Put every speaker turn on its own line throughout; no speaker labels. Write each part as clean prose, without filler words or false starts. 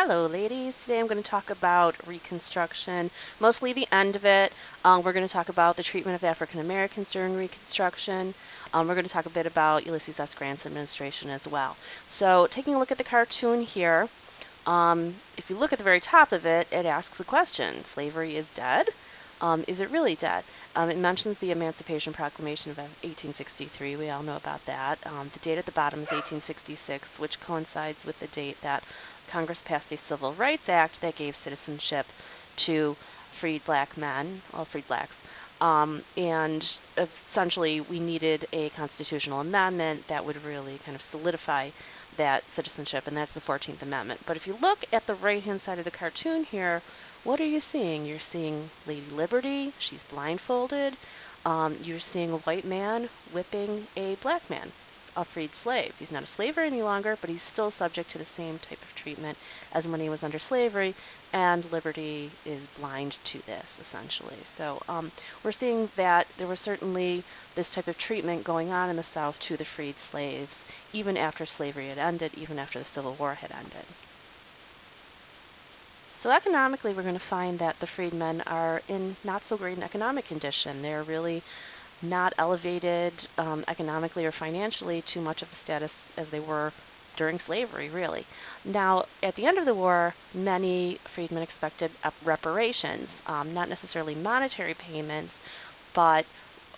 Hello ladies, today I'm going to talk about Reconstruction, mostly the end of it. We're going to talk about the treatment of African Americans during Reconstruction. We're going to talk a bit about Ulysses S. Grant's administration as well. So taking a look at the cartoon here, if you look at the very top of it, it asks the question, slavery is dead? Is it really dead? It mentions the Emancipation Proclamation of 1863. We all know about that. The date at the bottom is 1866, which coincides with the date that Congress passed a Civil Rights Act that gave citizenship to freed black men, all freed blacks. And essentially we needed a constitutional amendment that would really kind of solidify that citizenship, and that's the 14th Amendment. But if you look at the right-hand side of the cartoon here, what are you seeing? You're seeing Lady Liberty. She's blindfolded. You're seeing a white man whipping a black man, a freed slave. He's not a slaver any longer, but he's still subject to the same type of treatment as when he was under slavery, and Liberty is blind to this, essentially. So we're seeing that there was certainly this type of treatment going on in the South to the freed slaves, even after slavery had ended, even after the Civil War had ended. So economically, we're going to find that the freedmen are in not so great an economic condition. They're really not elevated economically or financially to much of the status as they were during slavery, really. Now, at the end of the war, many freedmen expected reparations, not necessarily monetary payments, but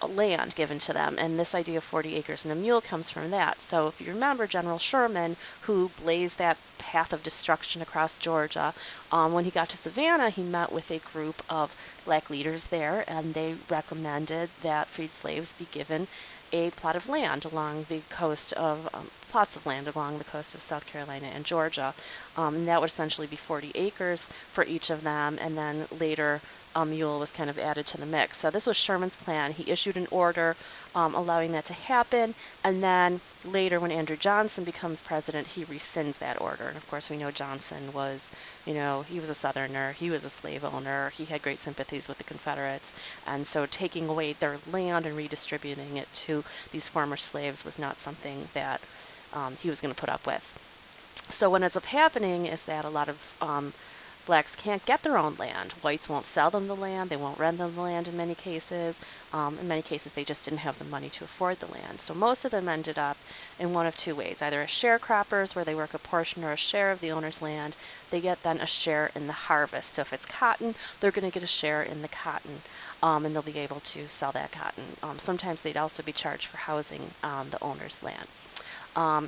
land given to them, and this idea of 40 acres and a mule comes from that. So if you remember General Sherman, who blazed that path of destruction across Georgia, when he got to Savannah, he met with a group of black leaders there, and they recommended that freed slaves be given a plot of land along the coast of, plots of land along the coast of South Carolina and Georgia. And that would essentially be 40 acres for each of them, and then later a mule was kind of added to the mix. So this was Sherman's plan. He issued an order allowing that to happen, and then later when Andrew Johnson becomes president, he rescinds that order. And of course we know Johnson was, he was a Southerner, he was a slave owner, he had great sympathies with the Confederates, and so taking away their land and redistributing it to these former slaves was not something that he was going to put up with. So what ends up happening is that a lot of blacks can't get their own land. Whites won't sell them the land. They won't rent them the land in many cases. In many cases, they just didn't have the money to afford the land. So most of them ended up in one of two ways, either as sharecroppers, where they work a portion or a share of the owner's land. They get then a share in the harvest. So if it's cotton, they're going to get a share in the cotton, and they'll be able to sell that cotton. Sometimes they'd also be charged for housing on the owner's land.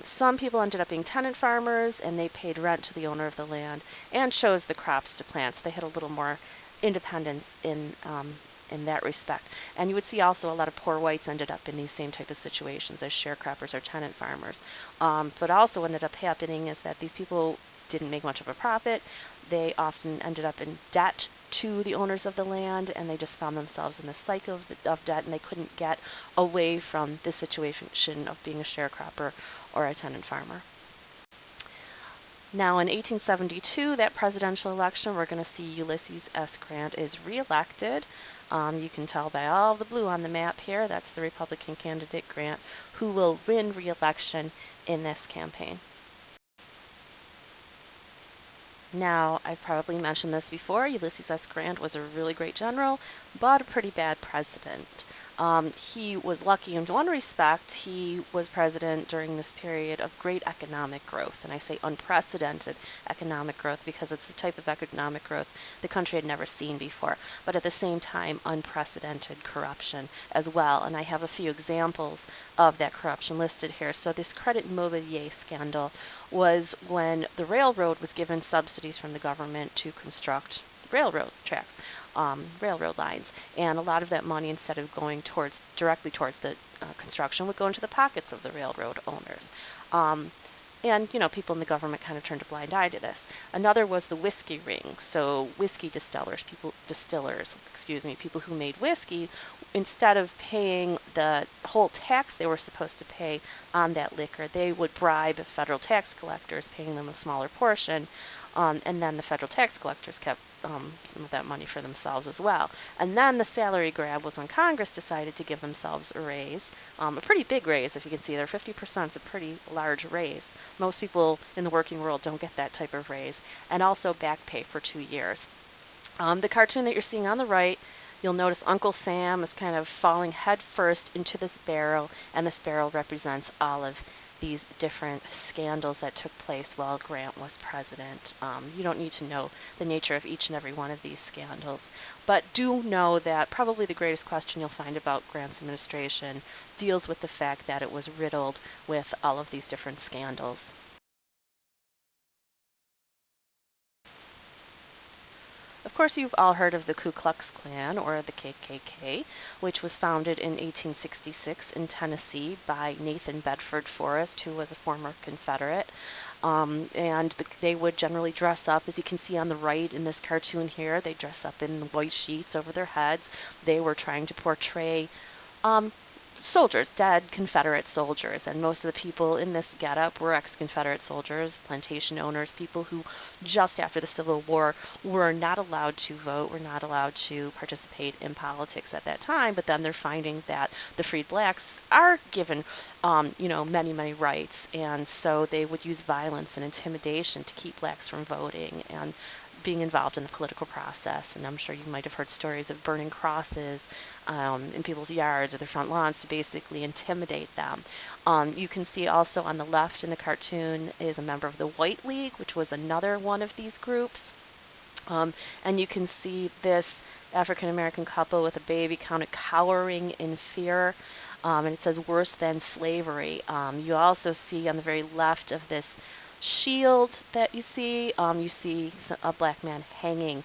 Some people ended up being tenant farmers, and they paid rent to the owner of the land and chose the crops to plant. So they had a little more independence in that respect. And you would see also a lot of poor whites ended up in these same type of situations as sharecroppers or tenant farmers. But also what ended up happening is that these people didn't make much of a profit. They often ended up in debt to the owners of the land, and they just found themselves in this cycle of debt, and they couldn't get away from this situation of being a sharecropper or a tenant farmer. Now in 1872, that presidential election, we're going to see Ulysses S. Grant is reelected. You can tell by all the blue on the map here, that's the Republican candidate Grant, who will win re-election in this campaign. Now, I've probably mentioned this before, Ulysses S. Grant was a really great general, but a pretty bad president. He was lucky in one respect. He was president during this period of great economic growth, and I say unprecedented economic growth because it's the type of economic growth the country had never seen before, but at the same time unprecedented corruption as well, and I have a few examples of that corruption listed here. So this Credit Mobilier scandal was when the railroad was given subsidies from the government to construct railroad tracks. Railroad lines, and a lot of that money, instead of going directly towards the construction, would go into the pockets of the railroad owners. And people in the government kind of turned a blind eye to this. Another was the whiskey ring. So whiskey distillers, people who made whiskey, instead of paying the whole tax they were supposed to pay on that liquor, they would bribe federal tax collectors, paying them a smaller portion, and then the federal tax collectors kept some of that money for themselves as well. And then the salary grab was when Congress decided to give themselves a raise, a pretty big raise. If you can see there, 50% is a pretty large raise. Most people in the working world don't get that type of raise, and also back pay for 2 years. The cartoon that you're seeing on the right, you'll notice Uncle Sam is kind of falling head first into this barrel, and this barrel represents all of these different scandals that took place while Grant was president. You don't need to know the nature of each and every one of these scandals, but do know that probably the greatest question you'll find about Grant's administration deals with the fact that it was riddled with all of these different scandals. Of course, you've all heard of the Ku Klux Klan, or the KKK, which was founded in 1866 in Tennessee by Nathan Bedford Forrest, who was a former Confederate. And they would generally dress up, as you can see on the right in this cartoon here, they dress up in white sheets over their heads. They were trying to portray soldiers, dead Confederate soldiers, and most of the people in this getup were ex-Confederate soldiers, plantation owners, people who just after the Civil War were not allowed to vote, were not allowed to participate in politics at that time, but then they're finding that the freed blacks are given, many, many rights, and so they would use violence and intimidation to keep blacks from voting and being involved in the political process. And I'm sure you might have heard stories of burning crosses in people's yards or their front lawns to basically intimidate them. You can see also on the left in the cartoon is a member of the White League, which was another one of these groups. And you can see this African-American couple with a baby kind of cowering in fear. And it says worse than slavery. You also see on the very left of this shield that you see a black man hanging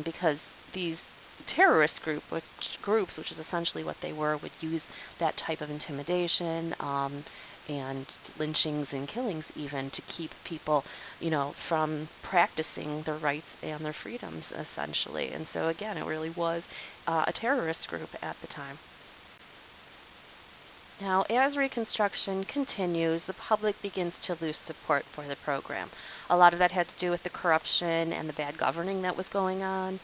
because these terrorist groups, which is essentially what they were, would use that type of intimidation and lynchings and killings even to keep people, from practicing their rights and their freedoms, essentially. And so again, it really was a terrorist group at the time. Now, as Reconstruction continues, the public begins to lose support for the program. A lot of that had to do with the corruption and the bad governing that was going on.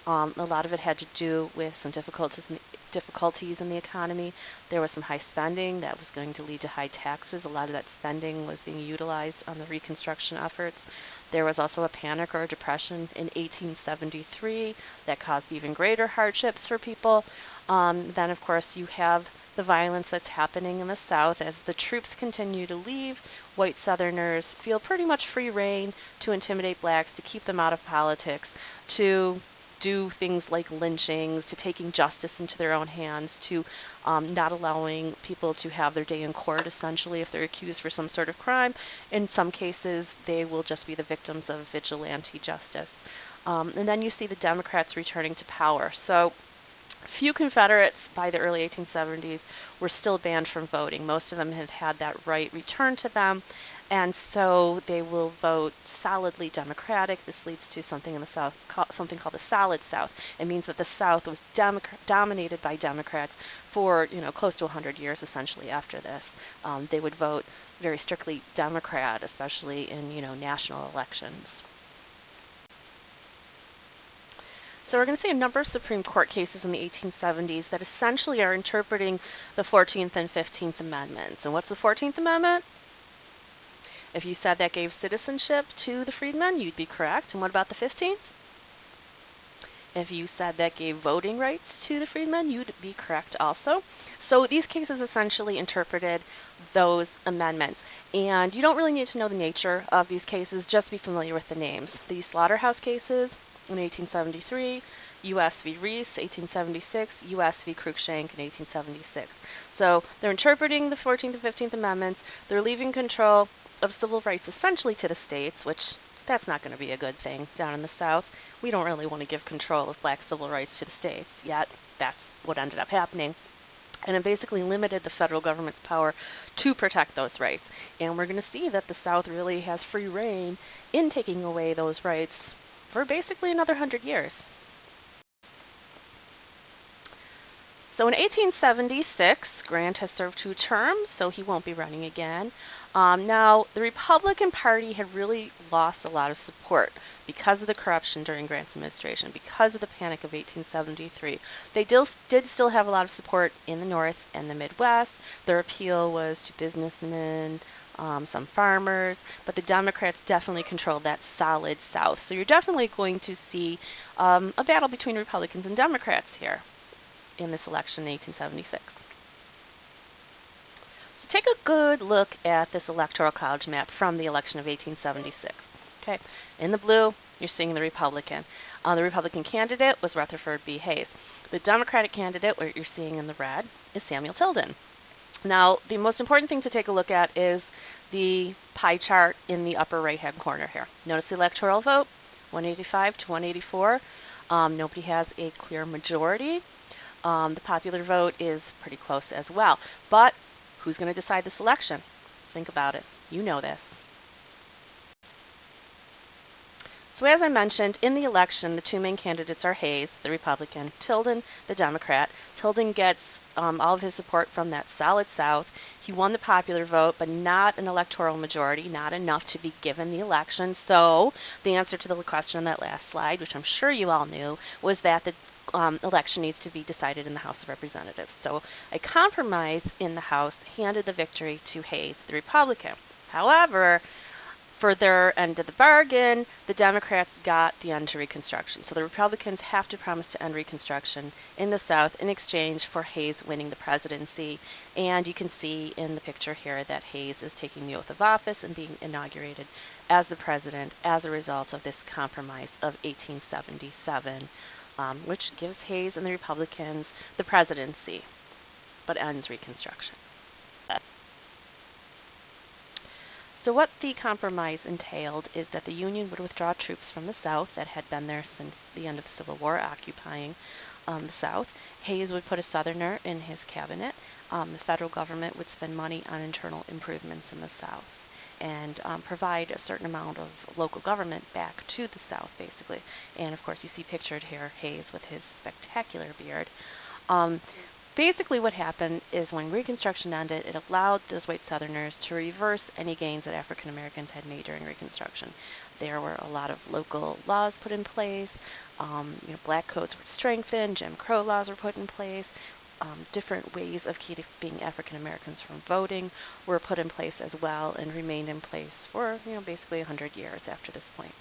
A lot of it had to do with some difficulties in the economy. There was some high spending that was going to lead to high taxes. A lot of that spending was being utilized on the Reconstruction efforts. There was also a panic or a depression in 1873 that caused even greater hardships for people. Then, of course, you have the violence that's happening in the South as the troops continue to leave. White Southerners feel pretty much free rein to intimidate blacks, to keep them out of politics, to do things like lynchings, to taking justice into their own hands, to not allowing people to have their day in court, essentially, if they're accused for some sort of crime. In some cases, they will just be the victims of vigilante justice. And then you see the Democrats returning to power. So few Confederates by the early 1870s were still banned from voting. Most of them had had that right returned to them, and so they will vote solidly Democratic. This leads to something in the South, something called the Solid South. It means that the South was dominated by Democrats for close to 100 years, essentially. After this, they would vote very strictly Democrat, especially in national elections. So we're going to see a number of Supreme Court cases in the 1870s that essentially are interpreting the 14th and 15th Amendments. And what's the 14th Amendment? If you said that gave citizenship to the freedmen, you'd be correct. And what about the 15th? If you said that gave voting rights to the freedmen, you'd be correct also. So these cases essentially interpreted those amendments. And you don't really need to know the nature of these cases, just be familiar with the names. The Slaughterhouse cases in 1873, U.S. v. Reese, 1876, U.S. v. Cruikshank in 1876. So they're interpreting the 14th and 15th Amendments. They're leaving control of civil rights essentially to the states, which that's not going to be a good thing down in the South. We don't really want to give control of black civil rights to the states, yet that's what ended up happening. And it basically limited the federal government's power to protect those rights. And we're going to see that the South really has free rein in taking away those rights for basically another 100 years. So in 1876, Grant has served 2 terms, so he won't be running again. Now, the Republican Party had really lost a lot of support because of the corruption during Grant's administration, because of the Panic of 1873. They did still have a lot of support in the North and the Midwest. Their appeal was to businessmen, some farmers, but the Democrats definitely controlled that solid South. So you're definitely going to see a battle between Republicans and Democrats here in this election in 1876. So take a good look at this electoral college map from the election of 1876. Okay, in the blue, you're seeing the Republican. The Republican candidate was Rutherford B. Hayes. The Democratic candidate, what you're seeing in the red, is Samuel Tilden. Now, the most important thing to take a look at is the pie chart in the upper right-hand corner here. Notice the electoral vote, 185 to 184. Nobody has a clear majority. The popular vote is pretty close as well. But who's going to decide this election? Think about it. You know this. So as I mentioned, in the election, the 2 main candidates are Hayes, the Republican, Tilden, the Democrat. Tilden gets all of his support from that solid South. He won the popular vote, but not an electoral majority, not enough to be given the election. So the answer to the question on that last slide, which I'm sure you all knew, was that the election needs to be decided in the House of Representatives. So a compromise in the House handed the victory to Hayes, the Republican. However, for their end of the bargain, the Democrats got the end to Reconstruction. So the Republicans have to promise to end Reconstruction in the South in exchange for Hayes winning the presidency. And you can see in the picture here that Hayes is taking the oath of office and being inaugurated as the president as a result of this compromise of 1877, which gives Hayes and the Republicans the presidency, but ends Reconstruction. So what the compromise entailed is that the Union would withdraw troops from the South that had been there since the end of the Civil War, occupying the South. Hayes would put a Southerner in his cabinet. The federal government would spend money on internal improvements in the South and provide a certain amount of local government back to the South, basically. And of course, you see pictured here Hayes with his spectacular beard. Basically what happened is when Reconstruction ended, it allowed those white Southerners to reverse any gains that African Americans had made during Reconstruction. There were a lot of local laws put in place, black codes were strengthened, Jim Crow laws were put in place, different ways of keeping African Americans from voting were put in place as well and remained in place for, basically 100 years after this point.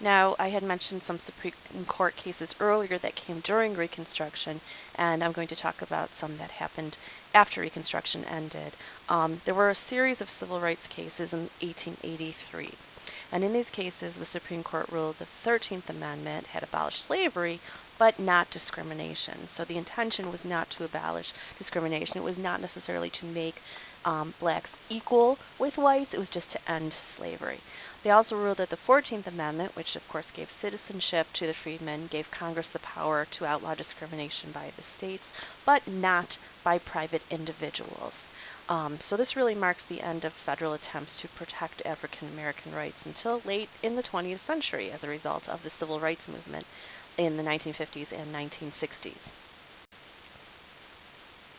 Now, I had mentioned some Supreme Court cases earlier that came during Reconstruction, and I'm going to talk about some that happened after Reconstruction ended. There were a series of civil rights cases in 1883, and in these cases, the Supreme Court ruled the 13th Amendment had abolished slavery, but not discrimination. So the intention was not to abolish discrimination. It was not necessarily to make blacks equal with whites. It was just to end slavery. They also ruled that the 14th Amendment, which of course gave citizenship to the freedmen, gave Congress the power to outlaw discrimination by the states, but not by private individuals. So this really marks the end of federal attempts to protect African American rights until late in the 20th century as a result of the civil rights movement in the 1950s and 1960s.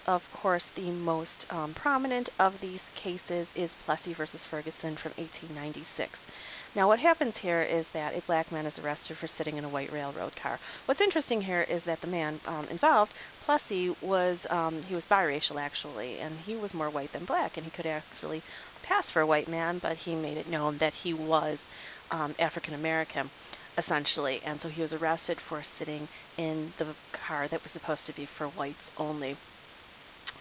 Of course, the most prominent of these cases is Plessy versus Ferguson from 1896. Now, what happens here is that a black man is arrested for sitting in a white railroad car. What's interesting here is that the man involved, Plessy, was he was biracial actually, and he was more white than black, and he could actually pass for a white man, but he made it known that he was African American, essentially, and so he was arrested for sitting in the car that was supposed to be for whites only.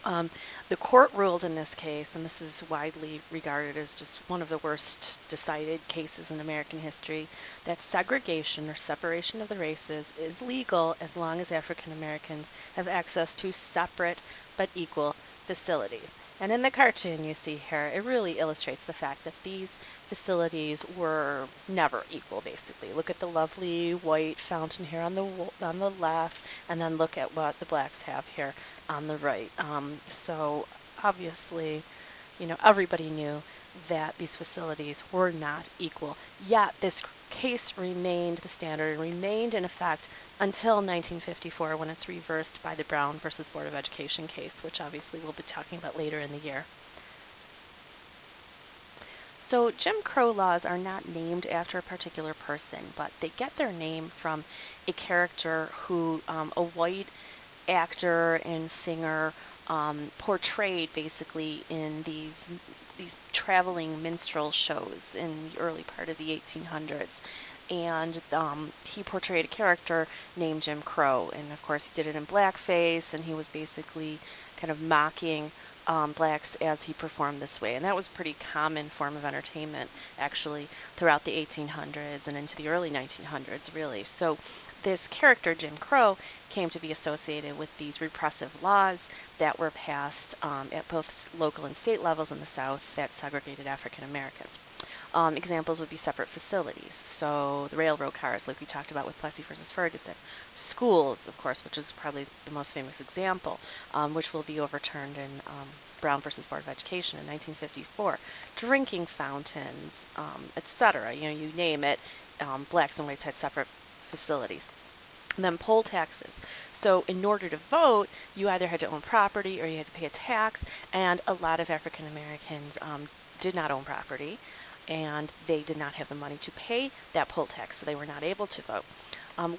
The court ruled in this case, and this is widely regarded as just one of the worst decided cases in American history, that segregation or separation of the races is legal as long as African Americans have access to separate but equal facilities. And in the cartoon you see here, it really illustrates the fact that these facilities were never equal, basically. Look at the lovely white fountain here on the left, and then look at what the blacks have here on the right. So obviously, everybody knew that these facilities were not equal. Yet this case remained the standard and remained in effect until 1954 when it's reversed by the Brown versus Board of Education case, which obviously we'll be talking about later in the year. So Jim Crow laws are not named after a particular person, but they get their name from a character who a white actor and singer portrayed basically in these traveling minstrel shows in the early part of the 1800s. And he portrayed a character named Jim Crow, and of course he did it in blackface, and he was basically kind of mocking blacks as he performed this way. And that was a pretty common form of entertainment, actually, throughout the 1800s and into the early 1900s, really. So this character, Jim Crow, came to be associated with these repressive laws that were passed at both local and state levels in the South that segregated African Americans. Examples would be separate facilities. So the railroad cars, like we talked about with Plessy versus Ferguson. Schools, of course, which is probably the most famous example, which will be overturned in Brown versus Board of Education in 1954. Drinking fountains, etc. You name it. Blacks and whites had separate facilities. And then poll taxes. So in order to vote, you either had to own property or you had to pay a tax, and a lot of African Americans did not own property, and they did not have the money to pay that poll tax, so they were not able to vote.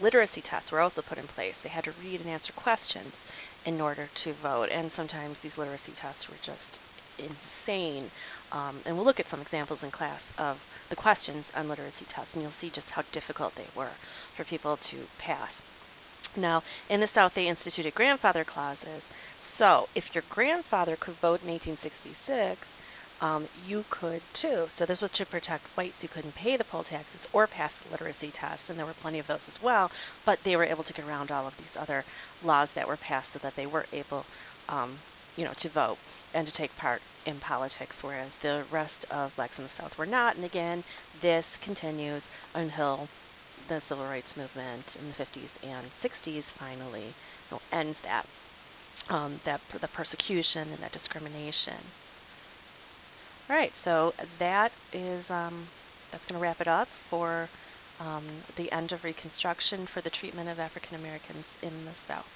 Literacy tests were also put in place. They had to read and answer questions in order to vote, and sometimes these literacy tests were just insane. And we'll look at some examples in class of the questions on literacy tests, and you'll see just how difficult they were for people to pass. Now, in the South, they instituted grandfather clauses. So if your grandfather could vote in 1866, you could too. So this was to protect whites who couldn't pay the poll taxes or pass the literacy tests, and there were plenty of those as well, but they were able to get around all of these other laws that were passed so that they were able to vote and to take part in politics, whereas the rest of blacks in the South were not. And again, this continues until the Civil Rights Movement in the 50s and 60s finally ends that, the persecution and that discrimination. All right, so that is that's going to wrap it up for the end of Reconstruction for the treatment of African Americans in the South.